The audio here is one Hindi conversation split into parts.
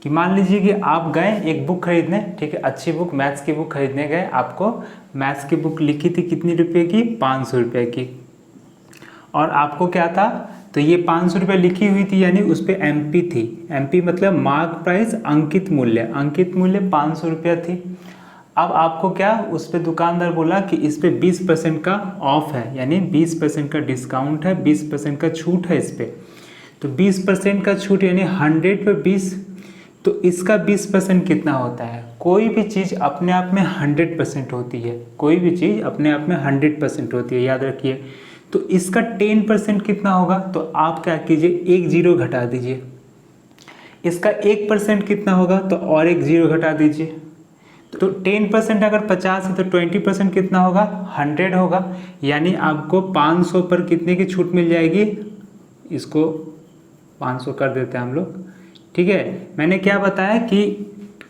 कि मान लीजिए कि आप गए एक बुक खरीदने, ठीक है, अच्छी बुक, मैथ्स की बुक खरीदने गए, आपको मैथ्स की बुक लिखी थी कितनी रुपये की, 500 रुपये की, और आपको क्या था, तो ये 500 रुपये लिखी हुई थी, यानी उस पर MP थी। MP मतलब मार्क प्राइस, अंकित मूल्य 500 रुपया थी। अब आपको क्या, उस पर दुकानदार बोला कि इस पे 20% का ऑफ है, यानी 20% का डिस्काउंट है, 20% का छूट है इस पर। तो 20% का छूट यानी 100 पे 20, तो इसका 20% कितना होता है। कोई भी चीज़ अपने आप में 100% होती है, कोई भी चीज़ अपने आप में 100% होती है, याद रखिए। तो इसका 10% कितना होगा, तो आप क्या कीजिए, एक जीरो घटा दीजिए। इसका 1% कितना होगा, तो और एक जीरो घटा दीजिए। तो 10% अगर 50 है तो 20% कितना होगा, 100 होगा। यानी आपको 500 पर कितने की छूट मिल जाएगी, इसको 500 कर देते हैं हम लोग, ठीक है। मैंने क्या बताया कि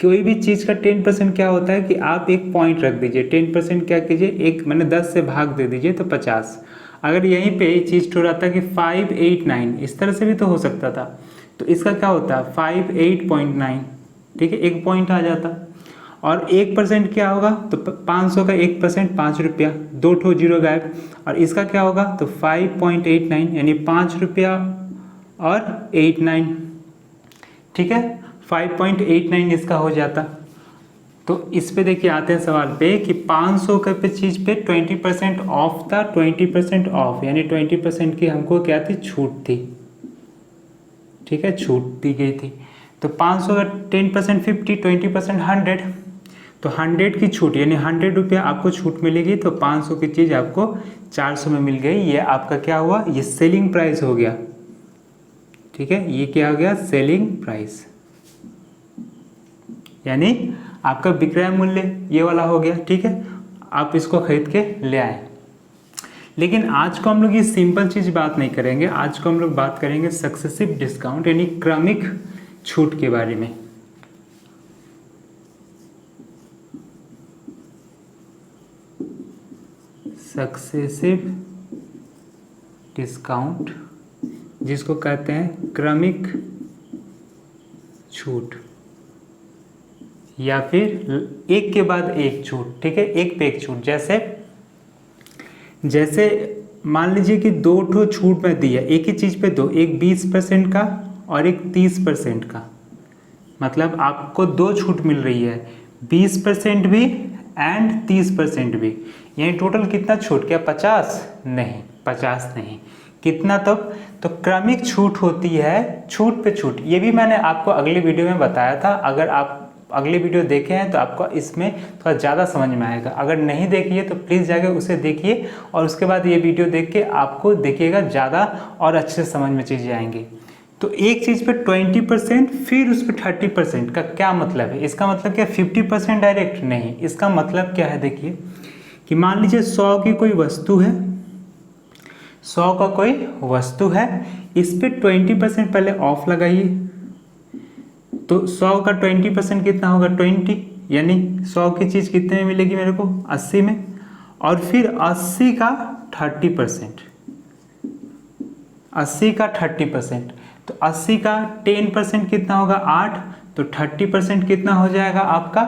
कोई भी चीज़ का 10% क्या होता है कि आप एक पॉइंट रख दीजिए, 10% क्या कीजिए, एक मैंने 10 से भाग दे दीजिए तो 50। अगर यहीं पे चीज़ हो रहा था कि 589, इस तरह से भी तो हो सकता था, तो इसका क्या होता है 58.9, ठीक है, एक पॉइंट आ जाता। और 1% क्या होगा, तो 500 का 1% 5 रुपया, 2 ठो जीरो गायब। और इसका क्या होगा, तो 5.89 यानी 5 रुपया और 89, ठीक है, 5.89 इसका हो जाता। तो इस पे देखिए आते हैं सवाल पे कि 500 के पे चीज़ पे 20% ऑफ था, 20% ऑफ यानी 20% की हमको क्या थी, छूट थी, ठीक है, छूट दी गई थी। तो 500 का 10% 50, 20% 100, तो 100 की छूट यानी 100 रुपया आपको छूट मिलेगी, तो 500 की चीज़ आपको 400 में मिल गई। ये आपका क्या हुआ, ये सेलिंग प्राइस हो गया, ठीक है, ये क्या हो गया, सेलिंग प्राइस, यानी आपका विक्रय मूल्य ये वाला हो गया, ठीक है। आप इसको खरीद के ले आए। लेकिन आज को हम लोग ये सिंपल चीज़ बात नहीं करेंगे, आज को हम लोग बात करेंगे सक्सेसिव डिस्काउंट यानी क्रमिक छूट के बारे में। सक्सेसिव डिस्काउंट जिसको कहते हैं क्रमिक छूट, या फिर एक के बाद एक छूट, ठीक है, एक पे एक छूट। जैसे मान लीजिए कि 2 ठो छूट में दिया एक ही चीज़ पे, दो, एक 20% का और एक 30% का, मतलब आपको 2 छूट मिल रही है, 20% भी एंड 30% भी, यानी टोटल कितना छूट, क्या 50? नहीं, 50 नहीं, कितना तब, तो क्रमिक छूट होती है, छूट पे छूट। ये भी मैंने आपको अगले वीडियो में बताया था, अगर आप अगले वीडियो देखे हैं तो आपको इसमें थोड़ा ज़्यादा समझ में आएगा। अगर नहीं देखिए तो प्लीज़ जाकर उसे देखिए, और उसके बाद ये वीडियो देख के आपको देखिएगा, ज़्यादा और अच्छे से समझ में चीज़ें आएंगी। तो एक चीज़ पे 20% फिर उस पर 30% का क्या मतलब है, इसका मतलब क्या 50% डायरेक्ट नहीं, इसका मतलब क्या है, देखिए कि मान लीजिए 100 की कोई वस्तु है, 100 का कोई वस्तु है, इस पे 20% पहले ऑफ लगाइए, तो 100 का 20% कितना होगा, 20, यानी 100 की चीज़ कितने में मिलेगी मेरे को, 80 में। और फिर 80 का 30%, 80 का 30%, तो 80 का 10% कितना होगा, 8, तो 30% कितना हो जाएगा आपका,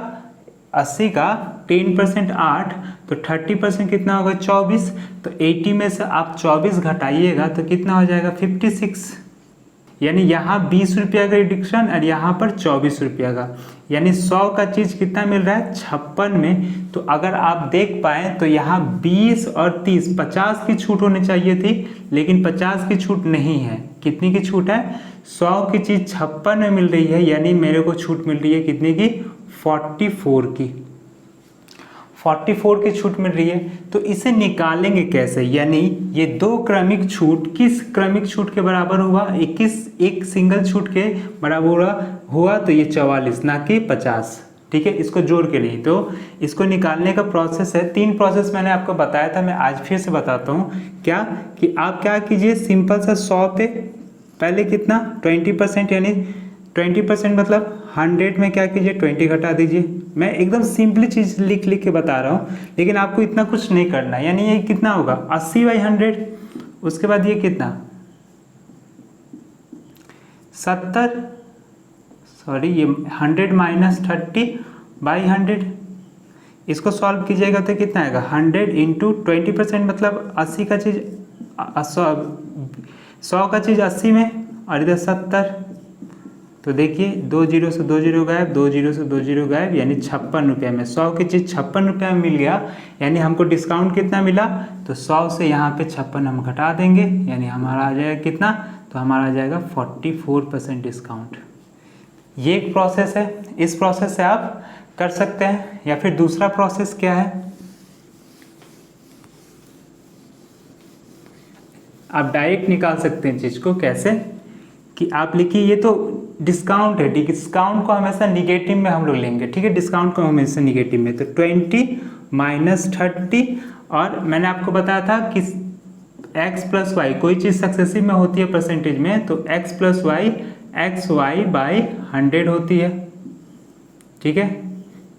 80 का 10% 8, तो 30% कितना होगा, 24, तो 80 में से आप 24 घटाइएगा तो कितना हो जाएगा, 56, यानी यहाँ 20 रुपया का रिडक्शन और यहाँ पर 24 रुपया का, यानी 100 का चीज़ कितना मिल रहा है, 56 में। तो अगर आप देख पाए तो यहाँ 20 और 30, 50 की छूट होनी चाहिए थी, लेकिन 50 की छूट नहीं है, कितनी की छूट है, 100 की चीज़ 56 में मिल रही है, यानी मेरे को छूट मिल रही है कितनी की, 44 की, 44 की छूट मिल रही है। तो इसे निकालेंगे कैसे, यानी ये 2 क्रमिक छूट किस क्रमिक छूट के बराबर हुआ, 21, एक सिंगल छूट के बराबर हुआ, तो ये 44 ना कि 50, ठीक है, इसको जोड़ के लिए। तो इसको निकालने का प्रोसेस है, 3 प्रोसेस मैंने आपको बताया था, मैं आज फिर से बताता हूँ, क्या कि आप क्या कीजिए, सिंपल सा 100 पे पहले कितना 20%, यानी 20% मतलब 100 में क्या कीजिए, 20 घटा दीजिए। मैं एकदम सिंपली चीज़ लिख लिख के बता रहा हूँ, लेकिन आपको इतना कुछ नहीं करना, यानी ये कितना होगा 80/100, उसके बाद ये कितना 70, सॉरी ये 100 माइनस 30 बाई 100, इसको सॉल्व कीजिएगा तो कितना आएगा 100 इंटू 20%, मतलब 80 का चीज़ 100 का चीज़ 80 में और इधर 70। तो देखिए 2 जीरो से 2 जीरो गायब, 2 जीरो से 2 जीरो गायब, यानी 56 रुपये में 100 की चीज़ 56 रुपये में मिल गया। यानी हमको डिस्काउंट कितना मिला, तो 100 से यहाँ पे 56 हम घटा देंगे, यानी हमारा आ जाएगा कितना, तो हमारा आ जाएगा 44% डिस्काउंट। ये एक प्रोसेस है, इस प्रोसेस से आप कर सकते हैं। या फिर दूसरा प्रोसेस क्या है, आप डायरेक्ट निकाल सकते हैं चीज़ को। कैसे कि आप लिखिए ये तो डिस्काउंट है, डिस्काउंट को हमेशा निगेटिव में हम लोग लेंगे, ठीक है, डिस्काउंट को हमेशा निगेटिव में। तो 20 माइनस 30, और मैंने आपको बताया था कि x प्लस वाई, कोई चीज़ सक्सेसिव में होती है परसेंटेज में, तो x plus Y X Y by 100 होती है, ठीक है।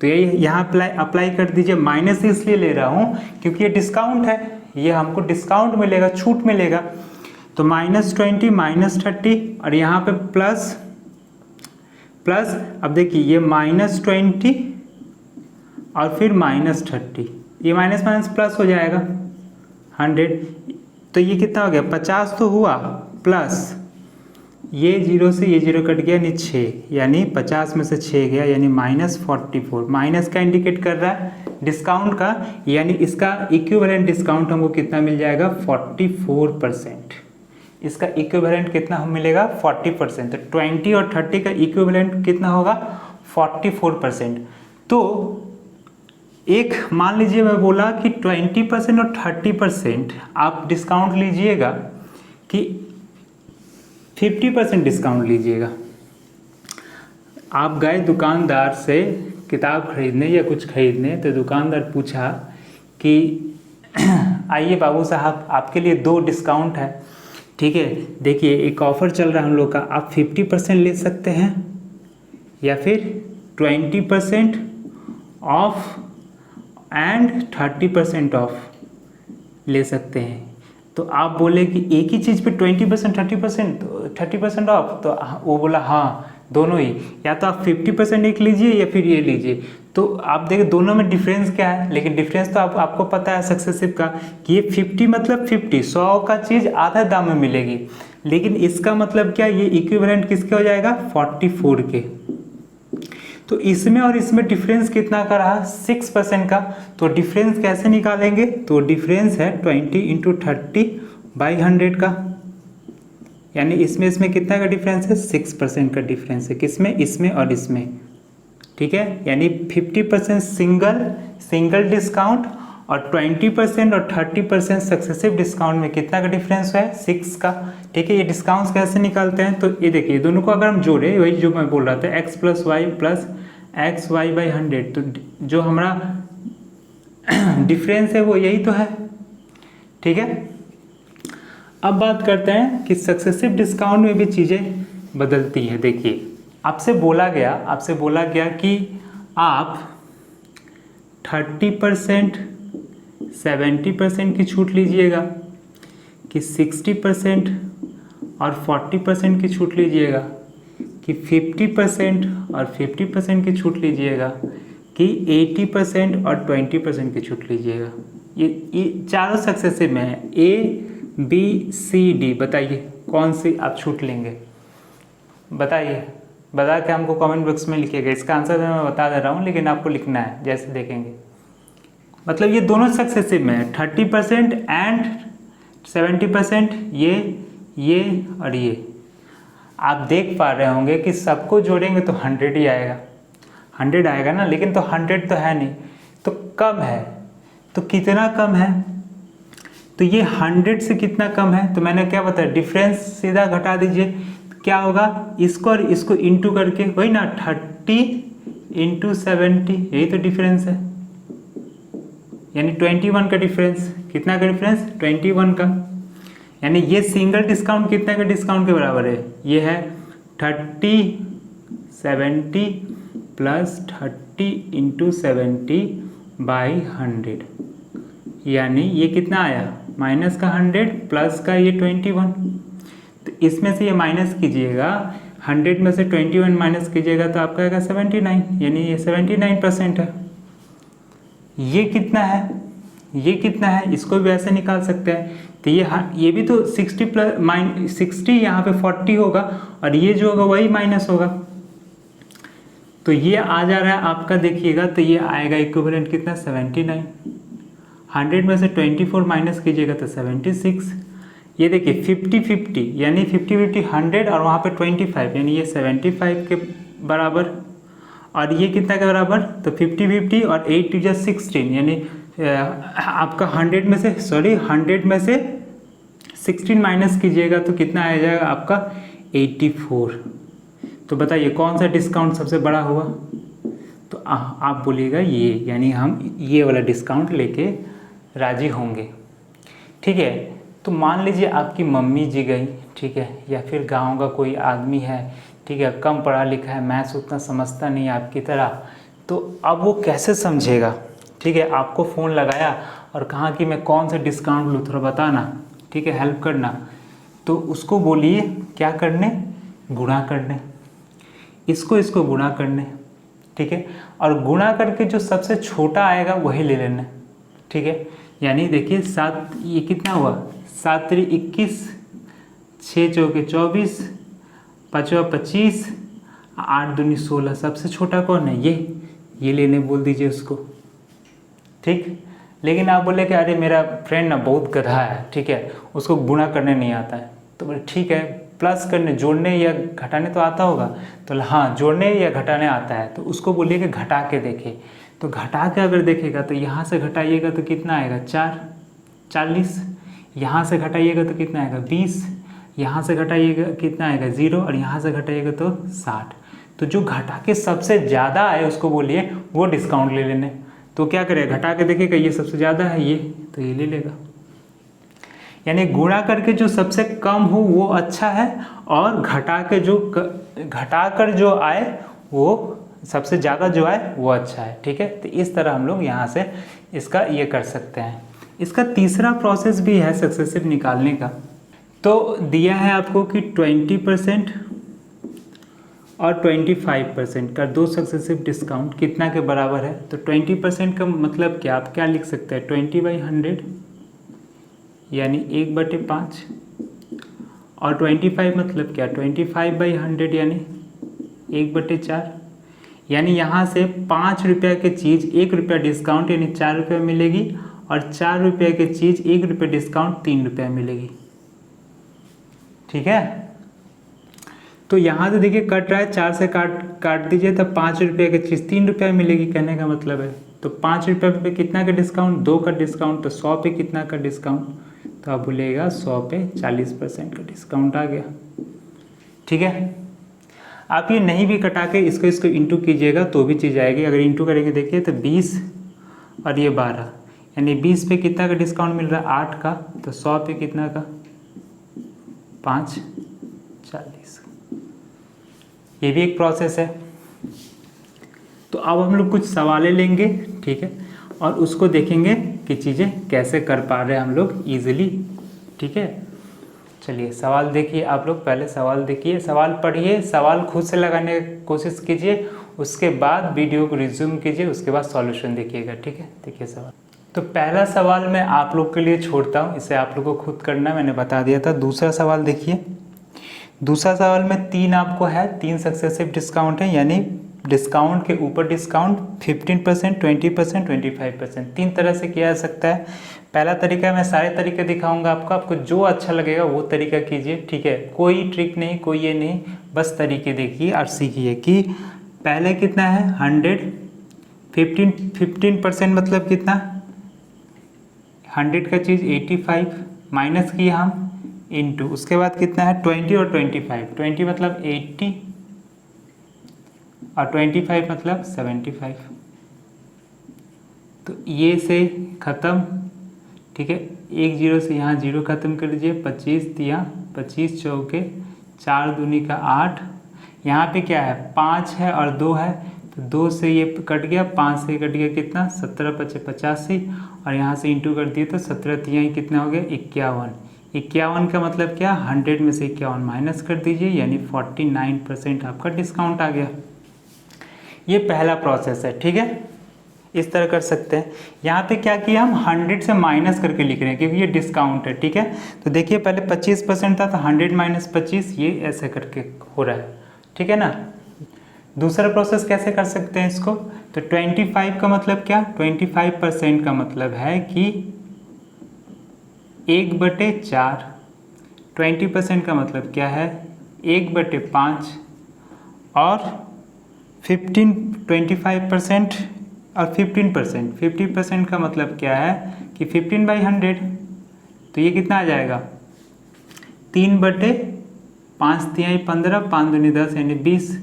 तो ये यहाँ अप्लाई कर दीजिए। माइनस इसलिए ले रहा हूँ क्योंकि ये डिस्काउंट है, ये हमको डिस्काउंट मिलेगा, छूट मिलेगा। तो -20 माइनस 30 और यहाँ पे प्लस प्लस, अब देखिए ये -20 और फिर -30, ये माइनस माइनस प्लस हो जाएगा 100। तो ये कितना हो गया 50 तो हुआ, प्लस ये 0 से ये 0 कट गया, यानी 6, यानी 50 में से 6 गया, यानी -44। माइनस का इंडिकेट कर रहा है डिस्काउंट का, यानी इसका इक्विवेलेंट डिस्काउंट हमको कितना मिल जाएगा 44%। इसका इक्विवेलेंट कितना हम मिलेगा 40%। तो 20 और 30 का इक्विवेलेंट कितना होगा 44%। तो एक मान लीजिए मैं बोला कि 20% और 30% आप डिस्काउंट लीजिएगा कि 50% डिस्काउंट लीजिएगा। आप गए दुकानदार से किताब खरीदने या कुछ खरीदने, तो दुकानदार पूछा कि आइए बाबू साहब आपके लिए 2 डिस्काउंट है, ठीक है, देखिए एक ऑफ़र चल रहा है हम लोग का, आप 50% ले सकते हैं या फिर 20% ऑफ एंड 30% ऑफ ले सकते हैं। तो आप बोले कि एक ही चीज़ पे 20% 30% ऑफ, तो वो बोला हाँ दोनों ही, या तो आप 50% एक लीजिए या फिर ये लीजिए। तो आप देखिए दोनों में डिफरेंस क्या है, लेकिन डिफरेंस तो आपको पता है सक्सेसिव का कि ये 50 मतलब 50, 100 का चीज़ आधा दाम में मिलेगी, लेकिन इसका मतलब क्या, ये इक्विवेलेंट किसके हो जाएगा 44 के। तो इसमें और इसमें डिफरेंस कितना का रहा 6% का। तो डिफरेंस कैसे निकालेंगे, तो डिफरेंस है 20 इंटू 30 बाई 100 का, यानी इसमें कितना का डिफरेंस है 6% का डिफरेंस है, किसमें, इसमें और इसमें, ठीक है। यानी 50% सिंगल डिस्काउंट और 20% और 30% सक्सेसिव डिस्काउंट में कितना का डिफरेंस है 6 का, ठीक है। ये डिस्काउंट्स कैसे निकालते हैं, तो ये देखिए दोनों को अगर हम जोड़े, वही जो मैं बोल रहा था x plus Y plus X Y by 100, तो जो हमारा डिफरेंस है वो यही तो है, ठीक है। अब बात करते हैं कि सक्सेसिव डिस्काउंट में भी चीज़ें बदलती हैं। देखिए आपसे बोला गया कि आप 30% 70% की छूट लीजिएगा, कि 60% और 40% की छूट लीजिएगा, कि 50% और 50% की छूट लीजिएगा, कि 80% और 20% की छूट लीजिएगा। ये चारों सक्सेसिव में है, ABCD। बताइए कौन सी आप छूट लेंगे, बताइए, बता के हमको कमेंट बॉक्स में लिखिएगा। इसका आंसर मैं बता दे रहा हूँ, लेकिन आपको लिखना है जैसे देखेंगे। मतलब ये दोनों सक्सेसिव में है, 30% एंड 70%, ये और ये। आप देख पा रहे होंगे कि सबको जोड़ेंगे तो 100 ही आएगा, 100 आएगा ना, लेकिन तो 100 तो है नहीं, तो कम है। तो कितना कम है, तो ये 100 से कितना कम है, तो मैंने क्या बताया, डिफरेंस सीधा घटा दीजिए, क्या होगा, इसको और इसको इंटू करके, वही ना 30 इंटू 70, यही तो डिफरेंस है, यानी 21 का डिफरेंस। कितना का डिफरेंस 21 का, यानी ये सिंगल डिस्काउंट कितने का डिस्काउंट के बराबर है, ये है 30 70 प्लस 30 इंटू 70 बाई 100, यानी ये कितना आया माइनस का 100 प्लस का ये 21। तो इसमें से ये माइनस कीजिएगा, 100 में से 21 माइनस कीजिएगा तो आपका आएगा 79, यानी ये 79% है। ये कितना है, ये कितना है, इसको भी ऐसे निकाल सकते हैं। तो ये भी तो 60 प्लस -60 यहाँ पे 40 होगा, और ये जो होगा वही माइनस होगा। तो ये आ जा रहा है आपका, देखिएगा तो ये आएगा इक्विवेलेंट कितना 79। 100 में से 24 माइनस कीजिएगा तो 76। ये देखिए 50-50, यानी 50-50 100 और वहाँ पे 25, यानी ये 75 के बराबर। और ये कितना के बराबर, तो 50-50 और 8 × 16, यानी आपका 100 में से 16 माइनस कीजिएगा तो कितना आ जाएगा आपका 84। तो बताइए कौन सा डिस्काउंट सबसे बड़ा हुआ। तो आप बोलिएगा ये, यानी हम ये वाला डिस्काउंट लेके राजी होंगे। ठीक है, तो मान लीजिए आपकी मम्मी जी गई, ठीक है, या फिर गांव का कोई आदमी है, ठीक है, कम पढ़ा लिखा है, मैथ्स उतना समझता नहीं है आपकी तरह, तो अब वो कैसे समझेगा। ठीक है, आपको फ़ोन लगाया और कहा कि मैं कौन सा डिस्काउंट लूँ, थोड़ा बताना, ठीक है, हेल्प करना। तो उसको बोलिए क्या करने, गुणा करने, इसको गुणा करने, ठीक है, और गुणा करके जो सबसे छोटा आएगा वही ले लेना। ठीक है, यानी देखिए 7, ये कितना हुआ, 7 × 21, 6 × 4 = 24, 5 × 25, 8 दूनी 16। सबसे छोटा कौन है, ये लेने बोल दीजिए उसको। ठीक, लेकिन आप बोले कि अरे मेरा फ्रेंड ना बहुत गधा है, ठीक है, उसको गुणा करने नहीं आता है। तो बोले ठीक है, प्लस करने, जोड़ने या घटाने तो आता होगा। तो हाँ, जोड़ने या घटाने आता है, तो उसको बोलिए कि घटा के देखे। तो घटा के अगर देखेगा तो यहाँ से घटाइएगा तो कितना आएगा 4, 40, यहाँ से घटाइएगा तो कितना आएगा 20, यहाँ से घटाइएगा कितना आएगा 0, और यहाँ से घटाइएगा तो 60। तो जो घटा के सबसे ज़्यादा आए उसको बोलिए वो डिस्काउंट ले लेने। तो क्या करेगा, घटा के देखेगा ये सबसे ज़्यादा है ये, तो ये ले लेगा। यानी गुणा करके जो सबसे कम हो वो अच्छा है, और घटा कर जो आए वो सबसे ज़्यादा जो आए वो अच्छा है। ठीक है, तो इस तरह हम लोग यहाँ से इसका ये कर सकते हैं। इसका तीसरा प्रोसेस भी है सक्सेसिव निकालने का। तो दिया है आपको कि 20% और 25% का दो सक्सेसिव डिस्काउंट कितना के बराबर है। तो 20% का मतलब क्या, आप क्या लिख सकते हैं, 20/100 यानी 1/5, और 25 मतलब क्या, 25/100 यानी 1/4। यानी यहाँ से 5 रुपये की चीज़ 1 रुपया डिस्काउंट यानी 4 रुपये मिलेगी, और 4 रुपये की चीज़ 1 रुपये डिस्काउंट 3 रुपये मिलेगी। ठीक है, तो यहाँ से देखिए कट रहा है, 4 से काट दीजिए तो 5 रुपये की चीज़ 3 रुपये मिलेगी, कहने का मतलब है। तो 5 रुपये पे कितना का डिस्काउंट, 2 का डिस्काउंट, तो 100 पे कितना का डिस्काउंट, तो आप बोलिएगा 100 पे 40% का डिस्काउंट आ गया। ठीक है, आप ये नहीं भी कटा के इसको इंटू कीजिएगा तो भी चीज़ आएगी। अगर इंटू करेंगे देखिए तो 20 और ये 12, यानी 20 पे कितना का डिस्काउंट मिल रहा है, 8 का, तो 100 पे कितना का, 5, 40। ये भी एक प्रोसेस है। तो अब हम लोग कुछ सवालें लेंगे, ठीक है, और उसको देखेंगे कि चीज़ें कैसे कर पा रहे हैं हम लोग ईजिली। ठीक है, चलिए सवाल देखिए, आप लोग पहले सवाल देखिए, सवाल पढ़िए, सवाल खुद से लगाने की कोशिश कीजिए, उसके बाद वीडियो को रिज्यूम कीजिए, उसके बाद सॉल्यूशन देखिएगा। ठीक है, देखिए सवाल। तो पहला सवाल मैं आप लोग के लिए छोड़ता हूँ, इसे आप लोग को खुद करना, मैंने बता दिया था। दूसरा सवाल देखिए, दूसरा सवाल में 3 आपको है, 3 सक्सेसिव डिस्काउंट है, यानी डिस्काउंट के ऊपर डिस्काउंट 15%, 20%, 25%, 3 तरह से किया जा सकता है। पहला तरीका, मैं सारे तरीके दिखाऊंगा आपको जो अच्छा लगेगा वो तरीका कीजिए। ठीक है, कोई ट्रिक नहीं, कोई ये नहीं, बस तरीके देखिए और सीखिए कि पहले कितना है 100, 15% मतलब कितना, 100 का चीज़ 85 माइनस किया हम इंटू, उसके बाद कितना है 20 और 25, 20 मतलब 80 और 25 मतलब 75। तो ये से ख़त्म। ठीक है, 1 0 से यहाँ 0 ख़त्म कर दीजिए, 25 दिया, 25 चौके 4 दूनी का 8, यहाँ पे क्या है 5 है और 2 है, तो 2 से ये कट गया, 5 से कट गया कितना 17 × 5 = 85, और यहाँ से इंटू कर दिए तो 17 तिहाई कितना हो गया 51, 51 का मतलब क्या, 100 में से 51 माइनस कर दीजिए, यानी 49% आपका डिस्काउंट आ गया। ये पहला प्रोसेस है, ठीक है, इस तरह कर सकते हैं। यहाँ पे क्या किया, हम 100 से माइनस करके लिख रहे हैं क्योंकि ये डिस्काउंट है, ठीक है। तो देखिए पहले 25% था तो 100 माइनस 25, ये ऐसे करके हो रहा है, ठीक है ना। दूसरा प्रोसेस कैसे कर सकते हैं इसको, तो 25 का मतलब क्या, 25% का मतलब है कि 1/4, 20% का मतलब क्या है, 1/5, और 25% और 15%, 50% का मतलब क्या है कि 15/100, तो ये कितना आ जाएगा, 3/5, 15, 5 दूनी 10 यानी 20।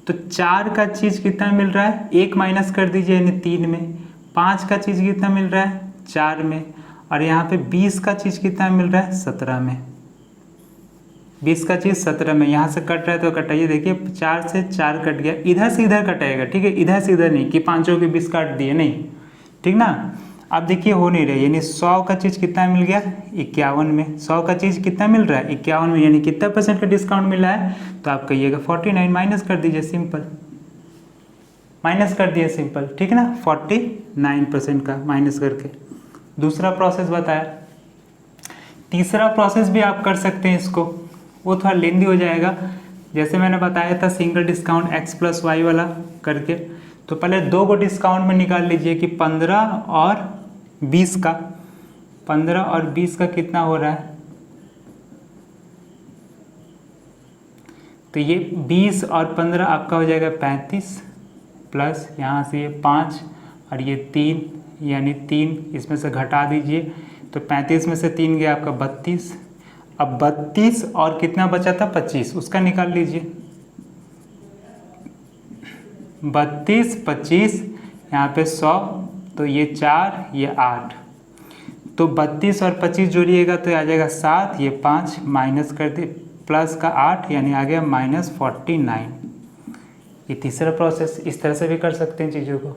तो 4 का चीज़ कितना मिल रहा है, 1 माइनस कर दीजिए यानी 3 में। 5 का चीज़ कितना मिल रहा है, 4 में। और यहाँ पे 20 का चीज़ कितना मिल रहा है, 17 में। 20 का चीज़ 17 में, यहाँ से कट रहा है तो कटाइए, देखिए 4 से 4 कट गया, इधर से इधर कटाएगा, ठीक है, इधर से इधर नहीं कि 5 के 20 काट दिए, नहीं, ठीक ना। अब देखिए हो नहीं रहा, यानी 100 का चीज़ कितना मिल गया, 51 में। 100 का चीज़ कितना मिल रहा है, 51 में, यानी कितना % का डिस्काउंट मिला है, तो आप कहिएगा 49, माइनस कर दीजिए, सिंपल, माइनस कर दिए सिंपल, ठीक है ना, 49% का माइनस करके। दूसरा प्रोसेस बताया। तीसरा प्रोसेस भी आप कर सकते हैं इसको, वो थोड़ा लेंदी हो जाएगा। जैसे मैंने बताया था सिंगल डिस्काउंट x+y वाला करके, तो पहले 2 को डिस्काउंट में निकाल लीजिए कि 15 और 20 का। 15 और 20 का कितना हो रहा है, तो ये 20 और 15 आपका हो जाएगा 35, प्लस यहाँ से ये 5 और ये 3, यानी 3 इसमें से घटा दीजिए, तो 35 में से 3 गया आपका 32। अब 32 और कितना बचा था 25, उसका निकाल लीजिए। 32, 25, यहाँ पे 100, तो ये 4, ये 8, तो 32 और 25 जोड़िएगा तो आ जाएगा 7, ये 5 माइनस कर दे, प्लस का 8, यानी आ गया -49। ये तीसरा प्रोसेस, इस तरह से भी कर सकते हैं चीज़ों को।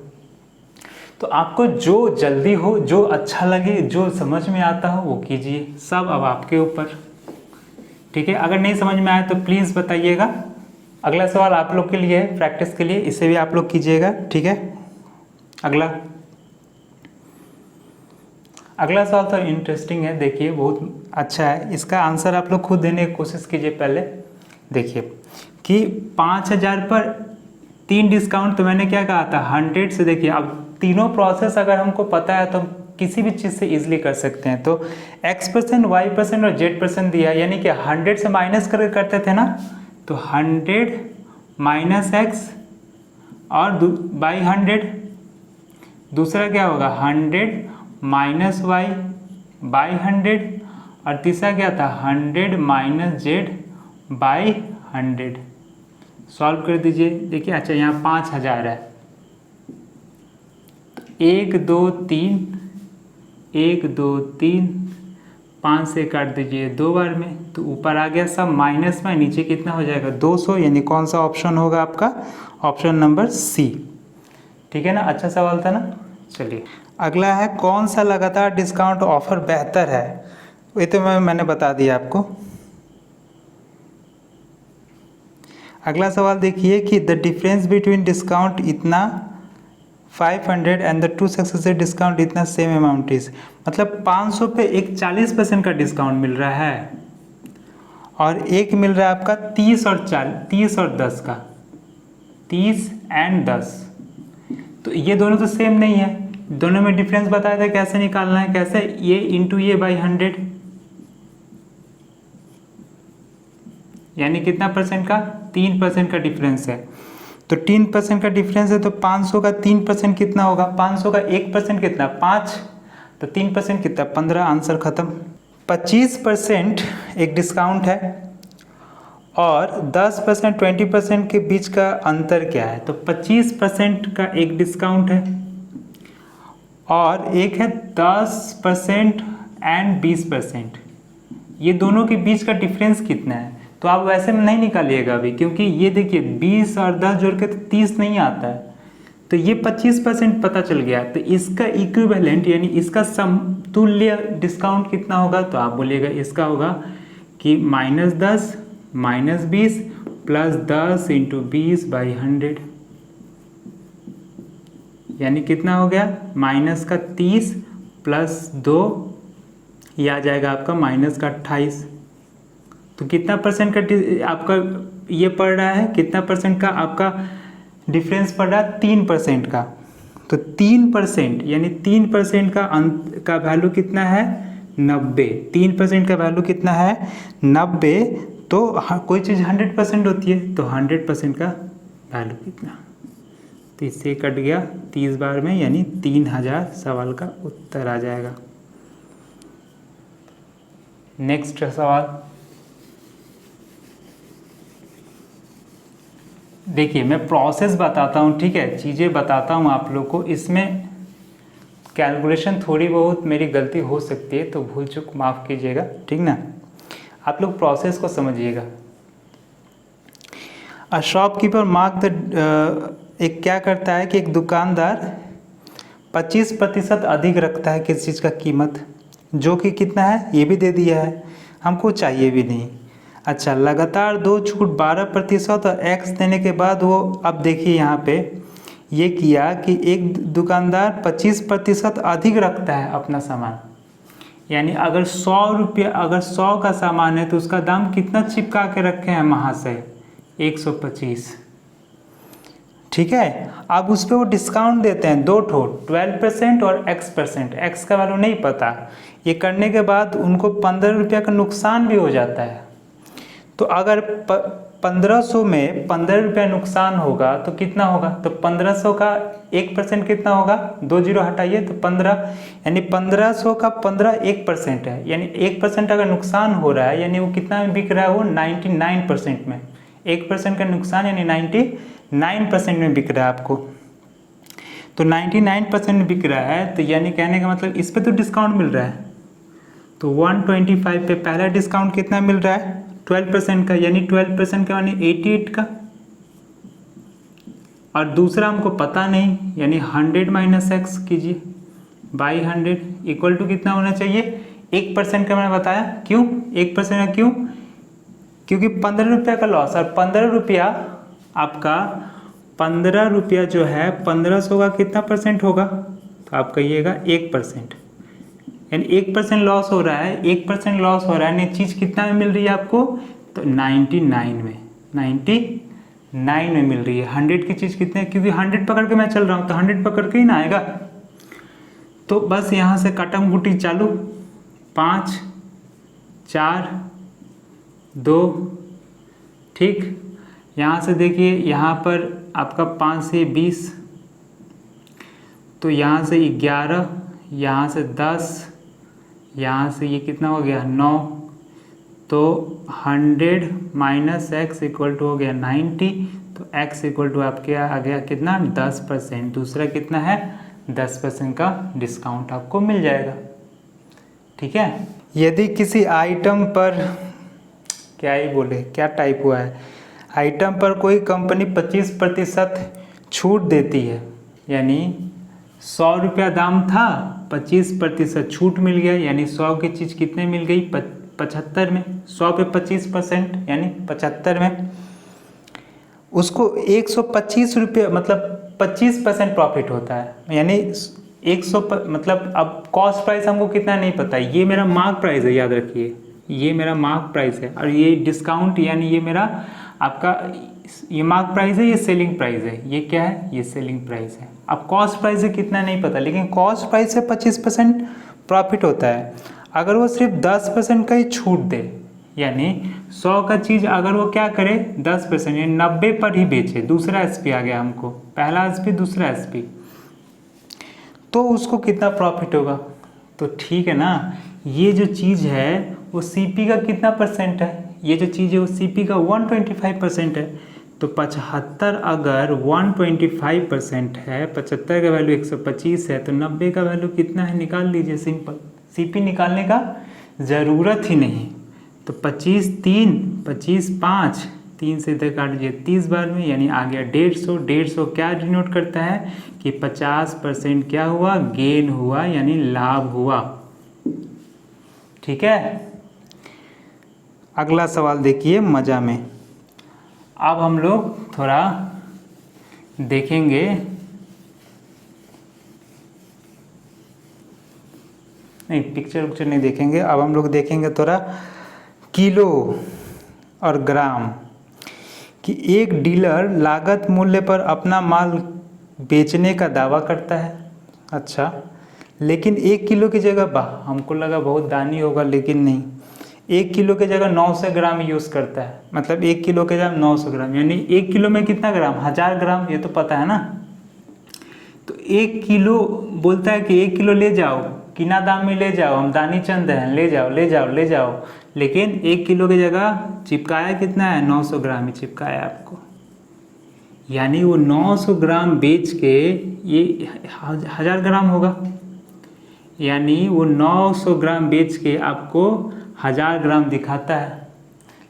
तो आपको जो जल्दी हो, जो अच्छा लगे, जो समझ में आता हो वो कीजिए, सब अब आपके ऊपर, ठीक है। अगर नहीं समझ में आए तो प्लीज़ बताइएगा। अगला सवाल आप लोग के लिए है, प्रैक्टिस के लिए, इसे भी आप लोग कीजिएगा, ठीक है। अगला सवाल तो इंटरेस्टिंग है, देखिए बहुत अच्छा है, इसका आंसर आप लोग खुद देने की कोशिश कीजिए। पहले देखिए कि 5000 पर 3 डिस्काउंट, तो मैंने क्या कहा था 100 से। देखिए अब तीनों प्रोसेस अगर हमको पता है तो हम किसी भी चीज़ से इजीली कर सकते हैं। तो x%, y% और z% दिया, यानी कि 100 से माइनस करके करते थे ना, तो 100 माइनस x और बाई 100, दूसरा क्या होगा 100 माइनस y बाई 100, और तीसरा क्या था 100 माइनस z बाई 100। सॉल्व कर दीजिए, देखिए अच्छा यहाँ 5000 है, 1 2 3, 1 2 3, 5 से काट दीजिए 2 बार में, तो ऊपर आ गया सब माइनस में, नीचे कितना हो जाएगा 200, यानी कौन सा ऑप्शन होगा आपका, ऑप्शन नंबर सी, ठीक है ना। अच्छा सवाल था ना। चलिए अगला है, कौन सा लगातार डिस्काउंट ऑफर बेहतर है, ये तो मैंने बता दिया आपको। अगला सवाल देखिए कि द डिफरेंस बिटवीन डिस्काउंट इतना 500 एंड द 2 सक्सेसिव डिस्काउंट इतना सेम अमाउंट इज, मतलब 500 पे एक 40% का डिस्काउंट मिल रहा है, और एक मिल रहा है आपका 30 और 10 का, 30 एंड 10। तो ये दोनों तो सेम नहीं है, दोनों में डिफरेंस बताया था कैसे निकालना है, कैसे, ये इंटू ये बाई 100, यानी कितना परसेंट का, 3% का डिफरेंस है। तो 3% का डिफरेंस है, तो 500 का 3% कितना होगा, 500 का 1% कितना 5, तो 3% कितना 15, आंसर खत्म। 25% एक डिस्काउंट है, और 10% 20% के बीच का अंतर क्या है, तो 25% का एक डिस्काउंट है, और एक है 10% एंड 20%, ये दोनों के बीच का डिफरेंस कितना है। तो आप वैसे में नहीं निकालिएगा अभी, क्योंकि ये देखिए 20 और 10 जोड़ के तो 30 नहीं आता है, तो ये 25% पता चल गया। तो इसका इक्विवेलेंट यानी इसका समतुल्य डिस्काउंट कितना होगा, तो आप बोलिएगा इसका होगा कि -10 -20 प्लस 10 इंटू 20/100, यानी कितना हो गया, माइनस का 30 प्लस 2, ये आ जाएगा आपका -28। तो कितना परसेंट का आपका ये पड़ रहा है, कितना परसेंट का आपका डिफरेंस पड़ रहा है, 3% का। तो 3% यानी 3% का वैल्यू कितना है, 90। 3% का वैल्यू कितना है, 90। तो कोई चीज़ 100% होती है, तो 100% का वैल्यू कितना, तो इससे कट गया 30 बार में, यानी 3000 सवाल का उत्तर आ जाएगा। नेक्स्ट सवाल देखिए, मैं प्रोसेस बताता हूँ, ठीक है, चीज़ें बताता हूँ आप लोग को। इसमें कैलकुलेशन थोड़ी बहुत मेरी गलती हो सकती है, तो भूल चूक माफ़ कीजिएगा, ठीक ना। आप लोग प्रोसेस को समझिएगा। अ शॉपकीपर मार्क द एक क्या करता है कि एक दुकानदार 25% अधिक रखता है किसी चीज़ का कीमत, जो कि कितना है ये भी दे दिया है, हमको चाहिए भी नहीं। अच्छा, लगातार 2 छूट 12% और x देने के बाद वो, अब देखिए यहाँ पे ये किया कि एक दुकानदार 25% अधिक रखता है अपना सामान, यानी अगर 100 रुपया, अगर 100 का सामान है तो उसका दाम कितना चिपका के रखे हैं वहाँ से, 125, ठीक है। अब उस पर वो डिस्काउंट देते हैं 2 ठो, 12% और x%। x का वैल्यू नहीं पता, ये करने के बाद उनको 15 रुपया का नुकसान भी हो जाता है। तो अगर 1500 में 15 रुपया नुकसान होगा तो कितना होगा, तो 1500 का 1% कितना होगा, 2 जीरो हटाइए तो 15, यानी 1500 का 15 1% है, यानी 1% अगर नुकसान हो रहा है, यानी वो कितना में बिक रहा है, वो 99% में। 1% का नुकसान यानी 99% में बिक रहा है आपको। तो 99% में बिक रहा है, तो यानी कहने का मतलब इस पे तो डिस्काउंट मिल रहा है। तो 125 पे पहला डिस्काउंट कितना मिल रहा है, 12% का, यानी 12% का यानी 88 का। और दूसरा हमको पता नहीं, यानी 100 माइनस एक्स कीजिए बाई 100 इक्वल टू कितना होना चाहिए, 1% का मैंने बताया। क्यों 1% का, क्यों, क्योंकि 15 रुपया का लॉस, और 15 रुपया आपका, 15 रुपया जो है 1500 का कितना परसेंट होगा, तो आप कहिएगा 1%, यानी 1% लॉस हो रहा है। 1% लॉस हो रहा है, यानी चीज़ कितना में मिल रही है आपको, तो 99 में, 99 में मिल रही है। 100 की चीज़ कितने, क्योंकि 100 पकड़ के मैं चल रहा हूँ, तो 100 पकड़ के ही ना आएगा। तो बस यहाँ से कटम गुटी चालू, 5 4 2, ठीक। यहाँ से देखिए, यहाँ पर आपका 5 से 20, तो यहाँ से 11, यहाँ से 10, यहाँ से ये कितना हो गया 9, तो 100 माइनस एक्स इक्वल टू हो गया 90। तो x इक्वल टू आपके आ गया कितना, 10%। दूसरा कितना है, 10% का डिस्काउंट आपको मिल जाएगा, ठीक है। यदि किसी आइटम पर, क्या ही बोले, क्या टाइप हुआ है, आइटम पर कोई कंपनी 25% छूट देती है, यानी 100 रुपया दाम था, 25% छूट मिल गया, यानी 100 की चीज़ कितने मिल गई, 75 में। 100 पे 25% यानी 75 में। उसको 125 रुपये, मतलब 25% प्रॉफिट होता है, यानी 100 मतलब अब कॉस्ट प्राइस हमको कितना नहीं पता, ये मेरा मार्क प्राइस है, याद रखिए, ये मेरा मार्क प्राइस है, और ये डिस्काउंट यानी ये मेरा आपका, ये मार्क प्राइस है, ये सेलिंग प्राइस है, ये क्या है, ये सेलिंग प्राइस है। अब कॉस्ट प्राइस है कितना नहीं पता, लेकिन कॉस्ट प्राइस से 25% प्रॉफिट होता है। अगर वो सिर्फ 10% का ही छूट दे, यानी 100 का चीज़ अगर वो क्या करे 10% यानी 90 पर ही बेचे, दूसरा एसपी आ गया हमको, पहला एसपी दूसरा एसपी, तो उसको कितना प्रॉफिट होगा, तो ठीक है ना। ये जो चीज़ है वो सीपी का कितना परसेंट है, ये जो चीज़ है वो सीपी का 125% है। तो 75 अगर 125% है, 75 का वैल्यू 125 है, तो 90 का वैल्यू कितना है निकाल लीजिए, सिंपल। सीपी निकालने का ज़रूरत ही नहीं। तो 25 3 25 5 3 से इधर काट दीजिए 30 बार में, यानी आ गया 150। 150 क्या डिनोट करता है कि 50% क्या हुआ, गेन हुआ, यानी लाभ हुआ। ठीक है, अगला सवाल देखिए मजा में। अब हम लोग थोड़ा देखेंगे नहीं, पिक्चर नहीं देखेंगे, अब हम लोग देखेंगे थोड़ा किलो और ग्राम कि एक डीलर लागत मूल्य पर अपना माल बेचने का दावा करता है। अच्छा, लेकिन 1 किलो की जगह, वाह हमको लगा बहुत दानी होगा, लेकिन नहीं, 1 किलो की जगह 900 ग्राम यूज़ करता है। मतलब 1 किलो के जगह 900 ग्राम, यानी 1 किलो में कितना ग्राम, 1000 ग्राम, ये तो पता है ना। तो 1 किलो बोलता है कि 1 किलो ले जाओ, किना दाम में ले जाओ, हम दानी चंद हैं, ले जाओ ले जाओ ले जाओ, लेकिन 1 किलो की जगह चिपकाया कितना है, 900 ग्राम ही चिपकाया आपको। यानी वो 900 ग्राम बेच के ये 1000 ग्राम होगा, यानी वो 900 ग्राम बेच के आपको 1000 ग्राम दिखाता है,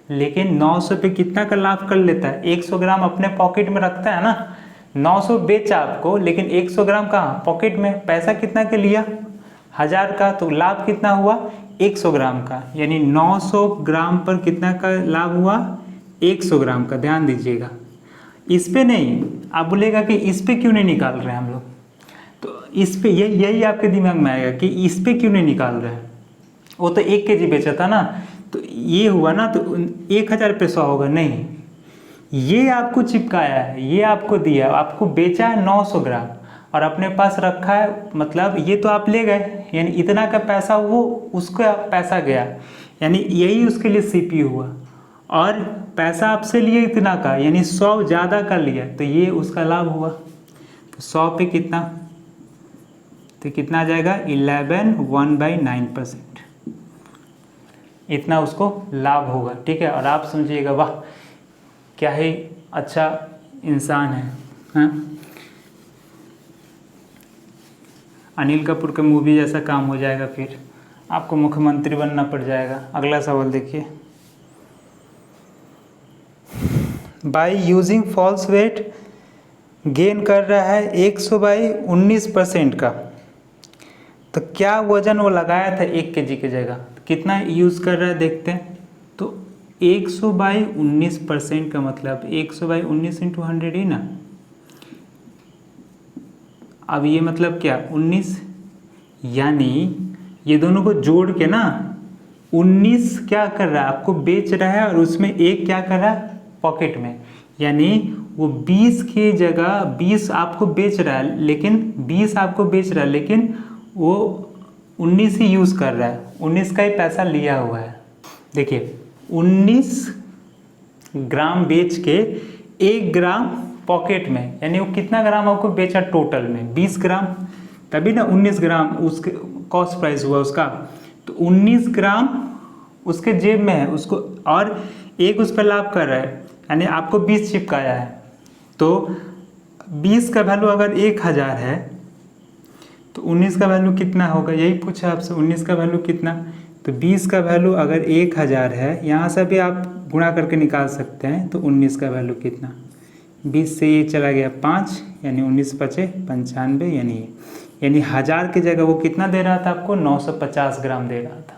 लेकिन 900 पे कितना का लाभ कर लेता है, 100 ग्राम अपने पॉकेट में रखता है ना। 900 बेचा आपको, लेकिन 100 ग्राम कहाँ पॉकेट में, पैसा कितना के लिया, 1000 का, तो लाभ कितना हुआ 100 ग्राम का, यानी 900 ग्राम पर कितना का लाभ हुआ, 100 ग्राम का। ध्यान दीजिएगा, इस पे नहीं, आप बोलेगा कि इस पे क्यों नहीं निकाल रहे हैं हम लोग, तो इस पे यही आपके दिमाग में आएगा कि इस पे क्यों नहीं निकाल रहे हैं, वो तो 1 kg बेचा था ना, तो ये हुआ ना, तो 1000 पे 100 होगा, नहीं, ये आपको चिपकाया है, ये आपको दिया, आपको बेचा है 900 ग्राम और अपने पास रखा है, मतलब ये तो आप ले गए, यानी इतना का पैसा वो उसका पैसा गया, यानी यही उसके लिए सीपीयू हुआ, और पैसा आपसे लिए इतना का, यानी 100 ज़्यादा का लिया, तो ये उसका लाभ हुआ। तो 100 पे कितना, तो कितना आ जाएगा 11/9%, इतना उसको लाभ होगा। ठीक है, और आप समझिएगा वाह क्या ही अच्छा इंसान है, हाँ? अनिल कपूर के मूवी जैसा काम हो जाएगा, फिर आपको मुख्यमंत्री बनना पड़ जाएगा। अगला सवाल देखिए, by using false weight gain कर रहा है 100/19% का, तो क्या वजन वो लगाया था 1 kg की जगह, तो कितना यूज़ कर रहा है देखते हैं। तो 100/19% का मतलब 100/19 × 100 ही ना। अब ये मतलब क्या 19, यानी ये दोनों को जोड़ के ना 19 क्या कर रहा है, आपको बेच रहा है, और उसमें एक क्या कर रहा है पॉकेट में, यानी वो 20 की जगह 20 आपको बेच रहा है, लेकिन 20 आपको बेच रहा है, लेकिन वो 19 ही यूज़ कर रहा है, 19 का ही पैसा लिया हुआ है। देखिए 19 ग्राम बेच के 1 ग्राम पॉकेट में, यानी वो कितना ग्राम आपको बेचा टोटल में 20 ग्राम, तभी ना 19 ग्राम उसके कॉस्ट प्राइस हुआ उसका। तो 19 ग्राम उसके जेब में है उसको, और एक उस पर लाभ कर रहा है, यानी आपको 20 चिपकाया है, तो 20 का वैल्यू अगर 1000 है तो 19 का वैल्यू कितना होगा, यही पूछा आपसे, 19 का वैल्यू कितना। तो 20 का वैल्यू अगर 1000 है, यहाँ से भी आप गुणा करके निकाल सकते हैं, तो 19 का वैल्यू कितना, 20 से ये चला गया 5, यानी 19 पचे 95, यानी 1000 की जगह वो कितना दे रहा था आपको, 950 ग्राम दे रहा था।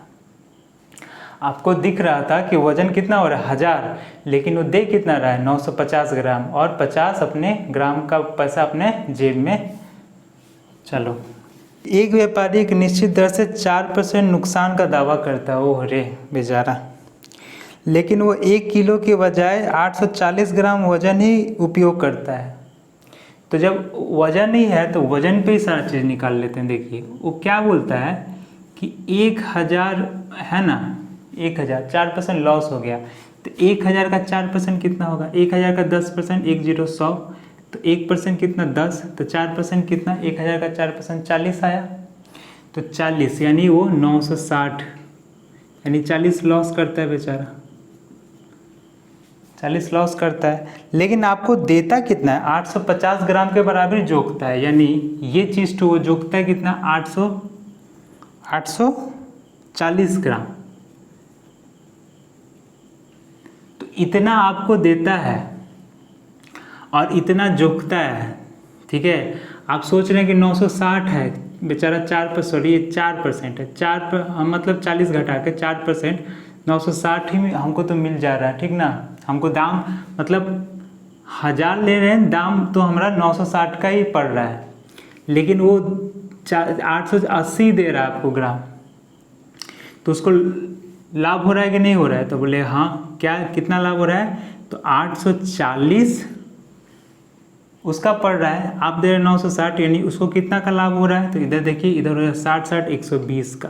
आपको दिख रहा था कि वजन कितना हो रहा है 1000, लेकिन वो दे कितना रहा है 950 ग्राम, और 50 अपने ग्राम का पैसा अपने जेब में। चलो, एक व्यापारी एक निश्चित दर से 4% नुकसान का दावा करता है, ओह रे बेचारा, लेकिन वो 1 किलो के बजाय 840 ग्राम वजन ही उपयोग करता है। तो जब वजन ही है तो वजन पे ही सारा चीज़ निकाल लेते हैं। देखिए वो क्या बोलता है कि 1000 है ना, 1000 4% लॉस हो गया, तो 1000 का 4% कितना होगा, 1000 का 10%, 10 100, तो 1% कितना 10, तो 4% कितना, 1000 का 4% 40 आया, तो 40 यानी वो 960, यानी 40 लॉस करता है बेचारा, 40 लॉस करता है। लेकिन आपको देता कितना है, 850 ग्राम के बराबर जोकता है, यानी ये चीज़ तो वो जोकता है कितना 840 ग्राम। तो इतना आपको देता है और इतना जोखता है, ठीक है। आप सोच रहे हैं कि 960 है, बेचारा 4% ये 4% है, 4 मतलब 40 घटा के 4%, 960 ही में हमको तो मिल जा रहा है, ठीक ना। हमको दाम मतलब 1000 ले रहे हैं, दाम तो हमारा 960 का ही पड़ रहा है, लेकिन वो 880 दे रहा है आपको ग्राम। तो उसको लाभ हो रहा है कि नहीं हो रहा है? तो बोले हाँ, क्या कितना लाभ हो रहा है? तो 840 उसका पड़ रहा है, आप दे रहे हैं 960, यानी उसको कितना का लाभ हो रहा है? तो इधर देखिए, इधर हो रहा है 60 120 का,